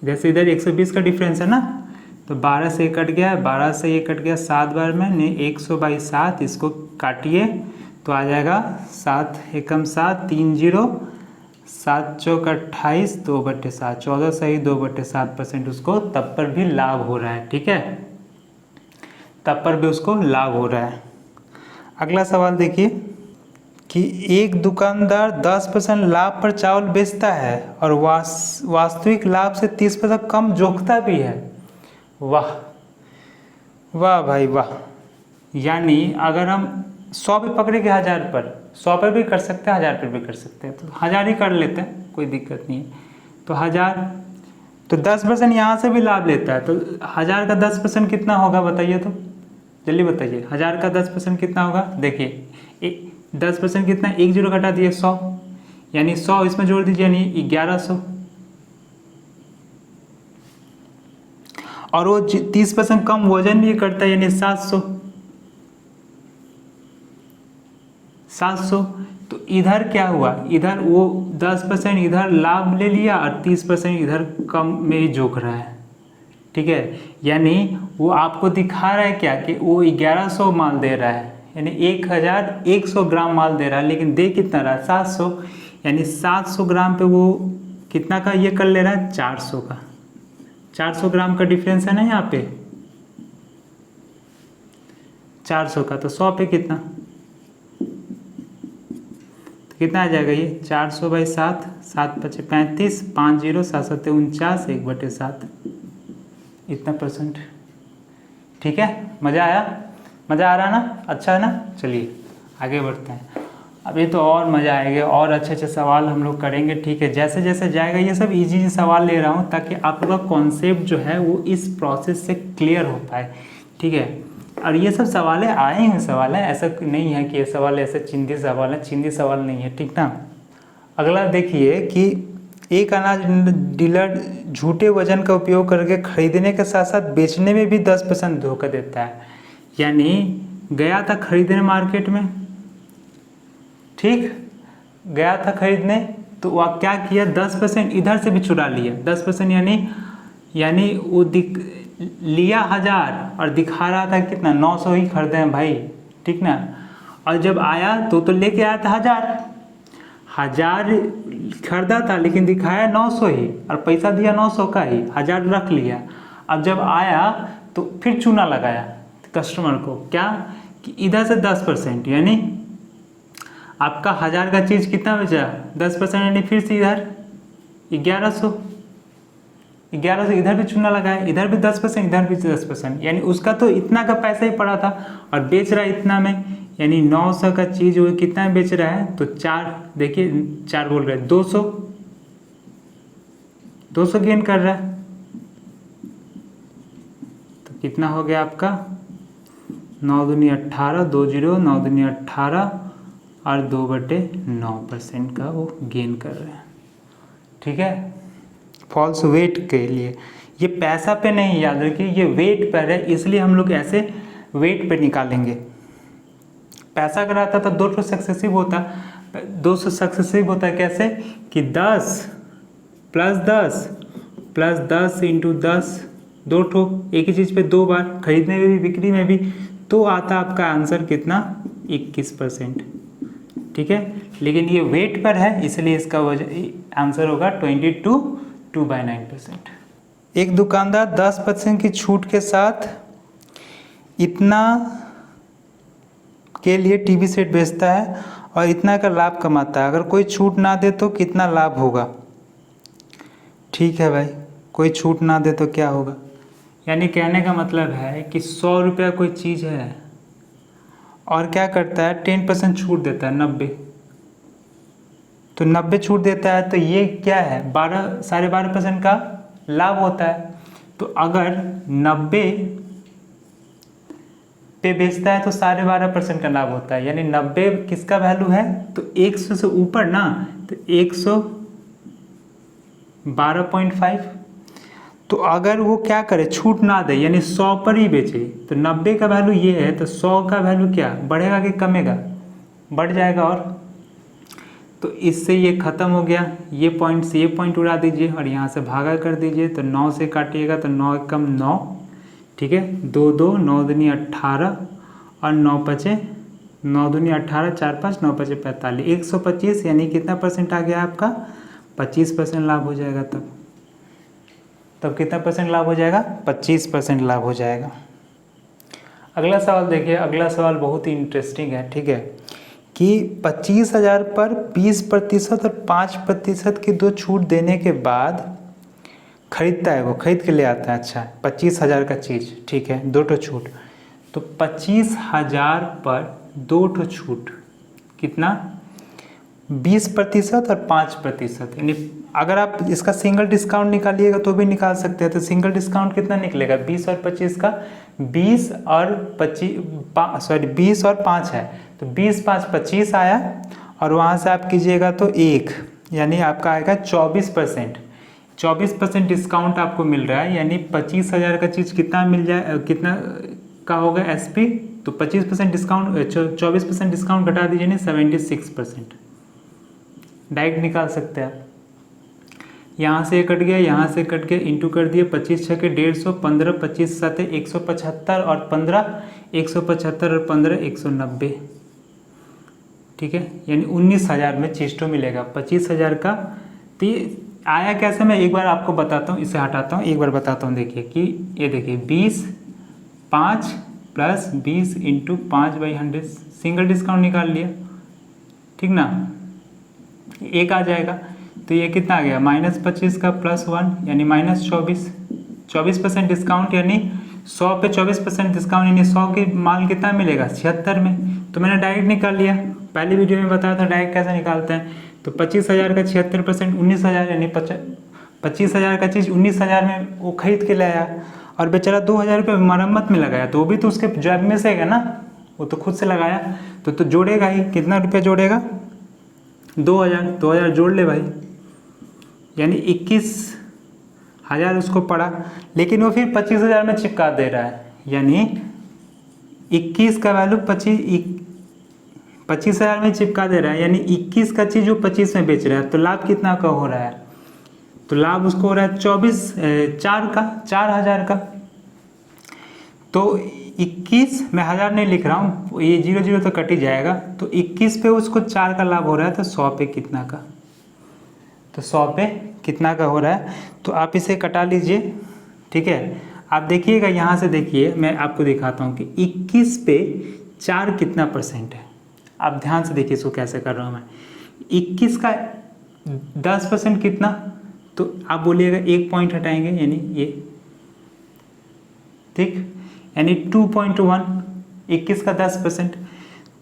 इधर से इधर 120 का डिफरेंस है ना। तो 12 से कट गया, 12 से ये कट गया 7 बार में, नहीं 100/7, इसको काटिए तो आ जाएगा 7 एकम 7, 3 0, 7 चौक 28, 2/7, 14 सही 2/7% उसको तब पर भी लाभ हो रहा है, ठीक है, तब पर भी उसको लाभ हो रहा है। अगला सवाल देखिए कि एक दुकानदार 10% लाभ पर चावल बेचता है और वास्तविक लाभ से 30% कम जोखता भी है। वाह वाह भाई वाह। यानी अगर हम 100 पे पकड़े के 1000 पर, 100 पर भी कर सकते हैं, 1000 पर भी कर सकते हैं, तो 1000 ही कर लेते हैं, कोई दिक्कत नहीं है। तो 1000, तो 10% यहाँ से भी लाभ लेता है, तो 1000 का 10% कितना होगा बताइए, तो जल्दी बताइए। 1000 का 10% कितना होगा? देखिए 10% कितना, 1 0 घटा दिए 100, यानी 100 इसमें जोड़ दीजिए, यानी 1100, और वो 30% कम वजन भी करता है, यानी 700। तो इधर क्या हुआ, इधर वो 10% इधर लाभ ले लिया और 30% इधर कम में ही जोक रहा है, ठीक है। यानी वो आपको दिखा रहा है क्या कि वो 1100 माल दे रहा है, यानी 1100 ग्राम माल दे रहा है, लेकिन दे कितना रहा है? 700, यानी 700 ग्राम पे वो कितना का ये कर ले रहा है? 400 का, 400 ग्राम का डिफरेंस है ना यहाँ पे, 400 का, तो 100 पे कितना, तो कितना आ जाएगा ये? 400/7, 7 5 35, 5 0, 7 7 49, 1/7, इतना %। ठीक है, मज़ा आया? मज़ा आ रहा है ना? अच्छा है ना? चलिए आगे बढ़ते हैं। अभी तो और मज़ा आएगा, और अच्छे अच्छे सवाल हम लोग करेंगे, ठीक है। जैसे जैसे जाएगा, ये सब इजी सवाल ले रहा हूँ ताकि आप लोग का कॉन्सेप्ट जो है वो इस प्रोसेस से क्लियर हो पाए, ठीक है। और ये सब सवालें आए हैं, सवाल है, ऐसा नहीं है कि ये सवाल ऐसे चिंदी सवाल है, चिंदी सवाल नहीं है, ठीक ना। अगला देखिए कि एक अनाज डीलर झूठे वजन का उपयोग करके खरीदने के साथ साथ बेचने में भी 10% धोखा देता है। यानी गया था खरीदने मार्केट में, ठीक, गया था खरीदने, तो वह क्या किया, 10% इधर से भी चुरा लिया, 10%, यानी वो लिया 1000 और दिखा रहा था कितना, 900 ही खरीदे हैं भाई, ठीक ना। और जब आया तो लेके आया था 1000 खरीदा था, लेकिन दिखाया 900 ही और पैसा दिया 900 का ही, 1000 रख लिया। अब जब आया तो फिर चूना लगाया कस्टमर को, क्या कि इधर से 10%, यानी आपका 1000 का चीज़ कितना बेचा, 10%, यानी फिर से इधर 1100 इधर भी चूना लगाया, इधर भी 10%, इधर भी 10%, यानी उसका तो इतना का पैसा ही पड़ा था और बेच रहा है इतना में, यानी 900 का चीज़ वो कितना बेच रहा है, तो 4, देखिए 4 बोल रहे हैं, 200 गेन कर रहा है। तो कितना हो गया आपका, 9 दूनी 18, 2 0, 9 दूनी 18 और 2/9% का वो गेन कर रहे हैं, ठीक है। फॉल्स वेट के लिए, ये पैसा पे नहीं, याद रखिए ये वेट पर है, इसलिए हम लोग ऐसे वेट पे निकालेंगे। पैसा अगर आता था 200 सक्सेसिव होता, 200 सक्सेसिव होता कैसे कि 10 + 10 + 10 × 10, 2 ठो एक ही चीज़ पे 2 बार, खरीदने में भी बिक्री में भी, तो आता आपका आंसर कितना, 21%, ठीक है। लेकिन ये वेट पर है, इसलिए इसका आंसर होगा 22/9%। एक दुकानदार 10% की छूट के साथ इतना के लिए टीवी सेट बेचता है और इतना का लाभ कमाता है। अगर कोई छूट ना दे तो कितना लाभ होगा? ठीक है भाई, कोई छूट ना दे तो क्या होगा, यानी कहने का मतलब है कि 100 रुपया कोई चीज़ है और क्या करता है 10% छूट देता है 90, तो 90 छूट देता है तो ये क्या है 12.5% का लाभ होता है। तो अगर 90 पे बेचता है तो 12.5% का लाभ होता है, यानी 90 किसका वैल्यू है तो 100 से ऊपर ना, तो 112.5। तो अगर वो क्या करे छूट ना दे यानी 100 पर ही बेचे तो 90 का वैल्यू ये है, तो 100 का वैल्यू क्या बढ़ेगा कि कमेगा, बढ़ जाएगा। और तो इससे ये ख़त्म हो गया, ये पॉइंट से ये पॉइंट उड़ा दीजिए और यहाँ से भागा कर दीजिए, तो 9 से काटिएगा तो 9 कम 9, ठीक है, 2 2 9 दूनी 18 और 9 पचे 9 दूनी 18 4 5 9 पचे 45 125, यानी कितना परसेंट आ गया आपका 25% लाभ हो जाएगा। तब कितना परसेंट लाभ हो जाएगा 25% लाभ हो जाएगा। अगला सवाल देखिए, अगला सवाल बहुत ही इंटरेस्टिंग है, ठीक है, कि 25,000 पर 20% और 5% की दो छूट देने के बाद खरीदता है, वो खरीद के ले आता है। अच्छा 25,000 का चीज़, ठीक है, 2 ठो छूट, तो 25,000 पर 2 ठो छूट कितना 20% और 5%, यानी अगर आप इसका सिंगल डिस्काउंट निकालिएगा तो भी निकाल सकते हैं। तो सिंगल डिस्काउंट कितना निकलेगा 20 और 25 का, 20 और 5 है, तो 20 5 25 आया और वहाँ से आप कीजिएगा तो 1, यानी आपका आएगा 24%। 24% डिस्काउंट आपको मिल रहा है, यानी 25,000 का चीज़ कितना मिल जाए, कितना का होगा SP, तो 25% डिस्काउंट 24% डिस्काउंट घटा दीजिए नहीं 76%, डायरेक्ट निकाल सकते हैं आप। यहाँ से कट गया, यहाँ से कट गया, इंटू कर दिए, 25 छके 150, 15 25 7 175 और 15 175 और 15 190, ठीक है, यानी 19,000 में चेस्टो मिलेगा 25,000 का। तो ये आया कैसे, मैं एक बार आपको बताता हूँ, इसे हटाता हूँ, एक बार बताता हूँ। देखिए कि ये देखिए 20 5 प्लस 20 इंटू 5/100, सिंगल डिस्काउंट निकाल लिया, ठीक ना, एक आ जाएगा। तो ये कितना आ गया -25 का +1 यानी -24, 24% डिस्काउंट, यानी 100 पे 24% डिस्काउंट, यानी 100 की माल कितना मिलेगा 76 में। तो मैंने डायरेक्ट निकाल लिया, पहले वीडियो में बताया था डायरेक्ट कैसे निकालते हैं। तो 25,000 का 76% 19,000, यानी 25,000 का चीज़ 19,000 में वो खरीद के लाया और बेचारा 2,000 रुपये मरम्मत में लगाया, तो वो भी तो उसके जॉब में से है ना, वो तो खुद से लगाया, तो जोड़ेगा ही, कितना रुपया जोड़ेगा 2,000 जोड़ ले भाई, यानी 21,000 उसको पड़ा, लेकिन वो फिर 25,000 में चिपका दे रहा है, यानी 21 का वैल्यू 25,000 में चिपका दे रहा है, यानी 21 का चीज़ वो 25 में बेच रहा है। तो लाभ कितना का हो रहा है, तो लाभ उसको हो रहा है 4,000 का। तो 21 मैं 1000 नहीं लिख रहा हूँ, ये 0 0 तो कट ही जाएगा, तो 21 पे उसको 4 का लाभ हो रहा है, तो 100 पे कितना का, तो 100 पे कितना का हो रहा है, तो आप इसे कटा लीजिए, ठीक है। आप देखिएगा यहाँ से, देखिए मैं आपको दिखाता हूँ कि 21 पे 4 कितना % है, आप ध्यान से देखिए इसको कैसे कर रहा हूँ मैं। 21 का 10% कितना, तो आप बोलिएगा 1 पॉइंट हटाएंगे, यानी ये, ठीक, यानी 2.1, 21 का 10%,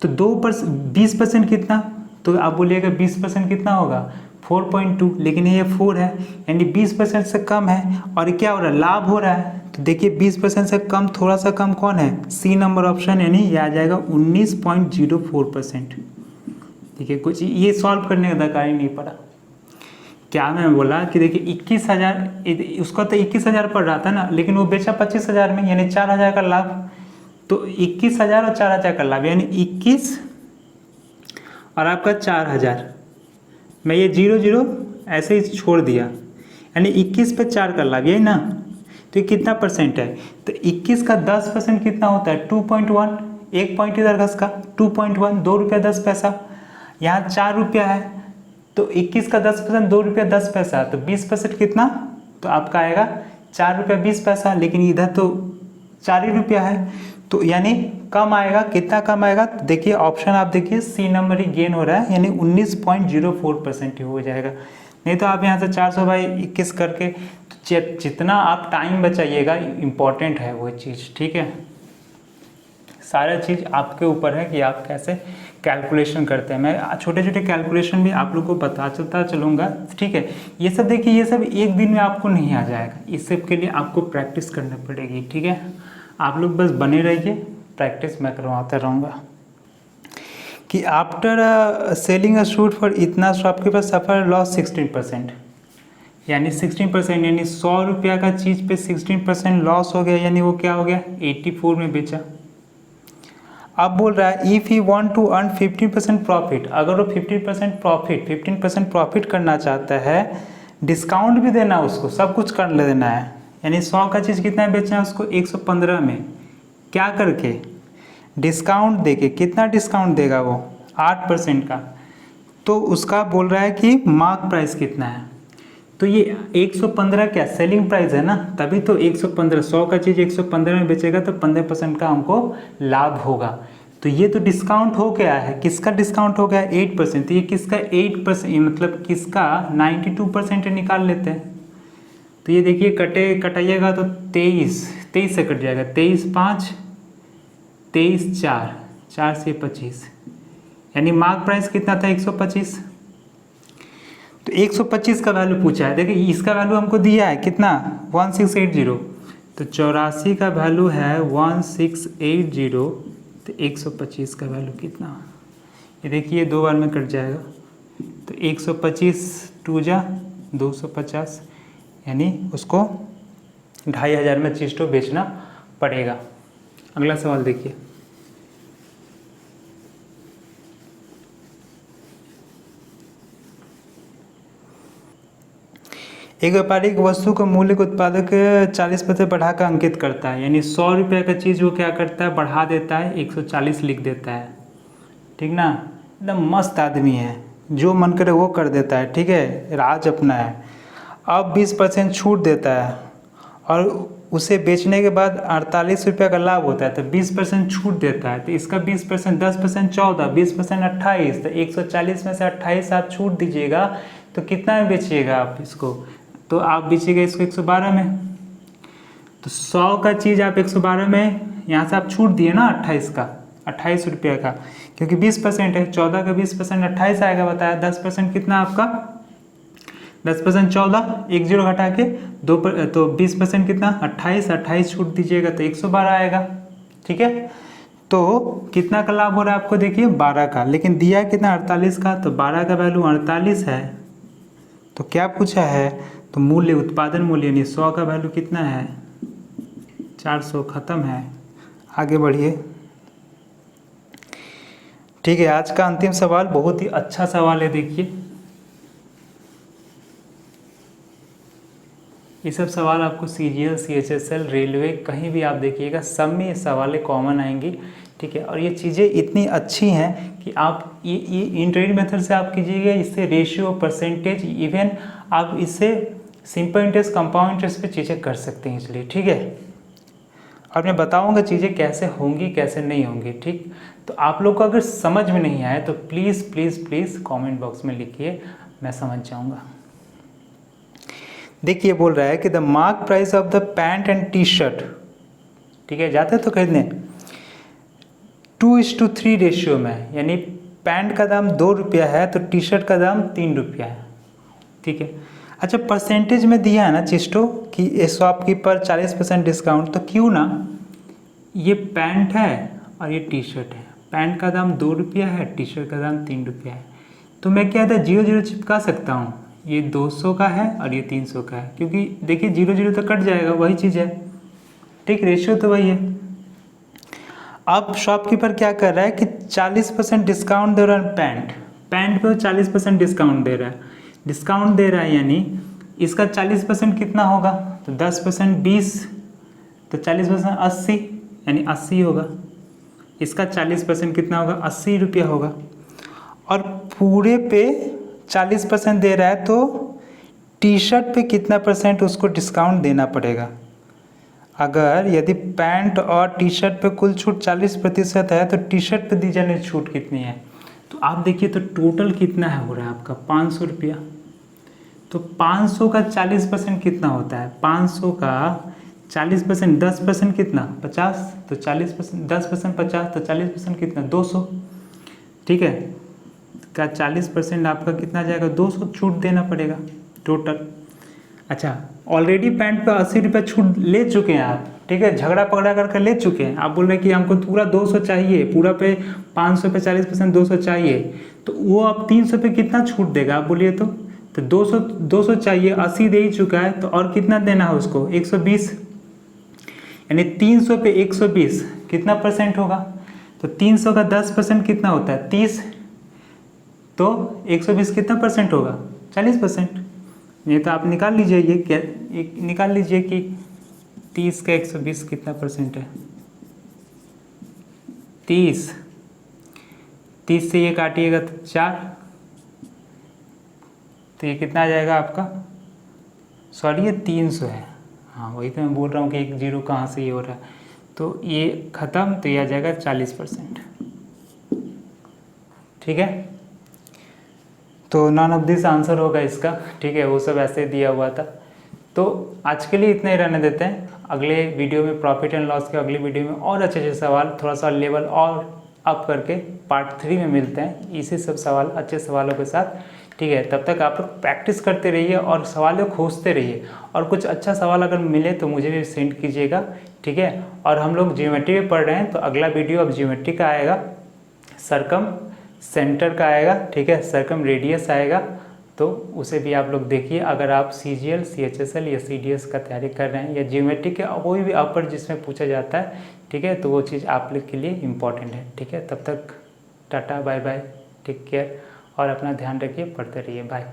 तो 20% कितना, तो आप बोलिएगा 20% कितना होगा 4.2, लेकिन ये 4 है, यानी 20% से कम है, और क्या हो रहा है लाभ हो रहा है। तो देखिए 20% से कम, थोड़ा सा कम कौन है, सी नंबर ऑप्शन, यानी ये आ जाएगा 19.04%। देखिए कुछ ये सॉल्व करने का दरकार ही नहीं पड़ा। क्या मैं बोला कि देखिए 21,000, उसका तो 21,000 पड़ रहा था ना, लेकिन वो बेचा 25,000 में, यानी 4,000 का लाभ। तो 21,000 और 4,000 का लाभ, यानी 21 और आपका 4,000, मैं ये 0 0 ऐसे ही छोड़ दिया, यानी 21 पे 4 का लाभ, यही ना। तो ये कितना % है, तो 21 का 10% कितना होता है 2.1, 1 पॉइंट इधर घस का 2.1, 2 रुपया 10 पैसा, यहाँ 4 रुपया है, तो 21 का 10% 2 रुपया 10 पैसा, तो 20% कितना, तो आपका आएगा 4 रुपया 20 पैसा, लेकिन इधर तो 4 ही रुपया है, तो यानी कम आएगा, कितना कम आएगा, देखिए ऑप्शन आप देखिए सी नंबर ही गेन हो रहा है, यानी 19.04% ही हो जाएगा। नहीं तो आप यहाँ से 400/21 करके जितना आप टाइम बचाइएगा इम्पॉर्टेंट है वो चीज़, ठीक है। सारा चीज़ आपके ऊपर है कि आप कैसे कैलकुलेशन करते हैं। मैं छोटे छोटे कैलकुलेशन भी आप लोगों को बताता चलूँगा, ठीक है। ये सब देखिए, ये सब एक दिन में आपको नहीं आ जाएगा, इस सब के लिए आपको प्रैक्टिस करनी पड़ेगी, ठीक है। आप लोग बस बने रहिए, प्रैक्टिस मैं करवाता रहूँगा। कि after selling a suit for इतना शॉप के पास सफ़र लॉस 16%, यानी 16%, यानी 100 रुपया का चीज़ पे 16% लॉस हो गया, यानी वो क्या हो गया 84 में बेचा। अब बोल रहा है if you want to earn 15% profit, अगर वो 15% प्रॉफिट करना चाहता है, डिस्काउंट भी देना उसको, सब कुछ कर देना है। यानी 100 का चीज़ कितना बेचना है उसको 115 में, क्या करके डिस्काउंट देके। कितना डिस्काउंट देगा वो 8% का। तो उसका बोल रहा है कि मार्क प्राइस कितना है, तो ये 115 क्या सेलिंग प्राइस है ना, तभी तो 115, 100 का चीज़ 115 में बेचेगा तो 15% का हमको लाभ होगा। तो ये तो डिस्काउंट हो गया है, किसका डिस्काउंट हो गया 8%, तो ये किसका 8%, मतलब किसका 92% निकाल लेते हैं। तो ये देखिए कटाइएगा तो 23 से कट जाएगा, 23 5 23 4 4 से 25, यानी मार्क प्राइस कितना था 125। तो 125 का वैल्यू पूछा है, देखिए इसका वैल्यू हमको दिया है कितना 1680, तो 84 का वैल्यू है 1680, तो 125 का वैल्यू कितना, ये देखिए 2 बार में कट जाएगा, तो 125 2 जा 250, यानी उसको 2500 में चीज़ तो बेचना पड़ेगा। अगला सवाल देखिए, एक व्यापारी एक वस्तु को मूल्य के उत्पादक 40% बढ़ाकर अंकित करता है, यानी 100 रुपये का चीज़ वो क्या करता है बढ़ा देता है 140 लिख देता है, ठीक ना। एकदम मस्त आदमी है, जो मन करे वो कर देता है, ठीक है, राज अपना है। अब 20% छूट देता है और उसे बेचने के बाद 48 रुपये का लाभ होता है, तो 20% छूट देता है, तो इसका 20%, 10% 14, 20% 28, तो 140 में से 28 आप छूट दीजिएगा तो कितना में बेचिएगा आप इसको, तो आप बेचिएगा इसको 112 में। तो 100 का चीज़ आप 112 में, यहाँ से आप छूट दिए ना 28 का, 28 रुपये का, क्योंकि 20% है, 14 का 20% 28 आएगा, बताया 10% कितना आपका 10% 14, 1 0 घटा के 2 पर, तो 20% कितना 28, 28 छूट दीजिएगा तो 112 आएगा, ठीक है। तो कितना का लाभ हो रहा है आपको, देखिए 12 का, लेकिन दिया कितना 48 का, तो 12 का वैल्यू 48 है, तो क्या पूछा है, तो मूल्य उत्पादन मूल्य यानी 100 का वैल्यू कितना है 400, ख़त्म है। आगे बढ़िए, ठीक है। आज का अंतिम सवाल बहुत ही अच्छा सवाल है, देखिए ये सब सवाल आपको CGL CHSL रेलवे कहीं भी आप देखिएगा सब में ये सवालें कॉमन आएंगी, ठीक है। और ये चीज़ें इतनी अच्छी हैं कि आप ये इंटरेस्ट मेथड से आप कीजिएगा, इससे रेशियो परसेंटेज, इवन आप इससे सिंपल इंटरेस्ट कंपाउंड इंटरेस्ट पे चीज़ें कर सकते हैं, इसलिए ठीक है। और मैं बताऊंगा चीज़ें कैसे होंगी कैसे नहीं होंगी, ठीक। तो आप लोग को अगर समझ में नहीं आए तो please please please comment box में लिखिए, मैं समझ जाऊंगा। देखिए बोल रहा है कि the mark price of the pant and T shirt, ठीक है, जाते हैं तो खरीदने 2:3 रेशियो में, यानी पैंट का दाम 2 रुपया है तो टी शर्ट का दाम 3 रुपया है, ठीक है। अच्छा परसेंटेज में दिया है ना चिस्टो कि शॉपकीपर 40% डिस्काउंट, तो क्यों ना ये पैंट है और ये टी शर्ट है, पैंट का दाम 2 रुपया है, टी शर्ट का दाम 3 रुपया है, तो मैं क्या था 0 0 चिपका सकता हूँ, ये 200 का है और ये 300 का है, क्योंकि देखिए 0 0 तो कट जाएगा, वही चीज़ है, ठीक, रेशियो तो वही है। अब शॉपकीपर क्या कर रहा है कि 40% डिस्काउंट दे रहा है, पैंट पे 40% डिस्काउंट दे रहा है, यानी इसका 40% कितना होगा, तो 10% 20, तो 40% 80, यानी 80 होगा, इसका 40% कितना होगा 80 रुपया होगा, और पूरे पे 40% दे रहा है, तो टी शर्ट पे कितना परसेंट उसको डिस्काउंट देना पड़ेगा। अगर यदि पैंट और टी शर्ट पे कुल छूट 40% है तो टी शर्ट पे दी जाने छूट कितनी है, तो आप देखिए तो टोटल कितना है हो रहा है आपका 500 रुपया, तो 500 का 40% कितना होता है? 500 का 40%, 10% कितना? 50। तो 40%, 10% 50, तो 40% कितना? 200। ठीक है, का 40% आपका कितना जाएगा? 200 छूट देना पड़ेगा टोटल। अच्छा, ऑलरेडी पैंट पे 80 रुपये छूट ले चुके हैं आप, ठीक है, झगड़ा पकड़ा करके ले चुके हैं। आप बोल रहे हैं कि हमको पूरा 200 चाहिए, पूरा पे 500 पे 40% 200 चाहिए, तो वो आप 300 पे कितना छूट देगा आप बोलिए तो? 200 चाहिए, 80 दे ही चुका है, तो और कितना देना है उसको? 120, यानी 300 पे 120 कितना परसेंट होगा? तो 300 का 10% कितना होता है? 30। तो 120 कितना परसेंट होगा? 40%। ये तो आप निकाल लीजिए, ये क्या निकाल लीजिए कि 30 का 120 कितना परसेंट है? 30 से ये काटिएगा तो 4, तो ये कितना आ जाएगा आपका? सॉरी, ये 300 है। हाँ, वही तो मैं बोल रहा हूँ कि एक जीरो कहाँ से ये हो रहा है। तो ये ख़त्म, तो ये आ जाएगा 40%। ठीक है, तो नॉन ऑफ दिस आंसर होगा इसका। ठीक है, वो सब ऐसे दिया हुआ था। तो आज के लिए इतना ही रहने देते हैं। अगले वीडियो में प्रॉफिट एंड लॉस के अगले वीडियो में और अच्छे अच्छे सवाल, थोड़ा सा लेवल और अप करके पार्ट 3 में मिलते हैं इसी सब सवाल, अच्छे सवालों के साथ। ठीक है, तब तक आप लोग प्रैक्टिस करते रहिए और सवालों खोजते रहिए, और कुछ अच्छा सवाल अगर मिले तो मुझे भी सेंड कीजिएगा। ठीक है, और हम लोग ज्योमेट्री में पढ़ रहे हैं, तो अगला वीडियो अब ज्योमेट्री का आएगा, सरकम सेंटर का आएगा। ठीक है, सरकम रेडियस आएगा, तो उसे भी आप लोग देखिए। अगर आप CGL, CHSL या CDS का तैयारी कर रहे हैं, या ज्योमेट्री के कोई भी अपर जिसमें पूछा जाता है, ठीक है, तो वो चीज़ आप लोग के लिए इम्पॉर्टेंट है। ठीक है, तब तक tata bye bye, take care, और अपना ध्यान रखिए, पढ़ते रहिए, बाय।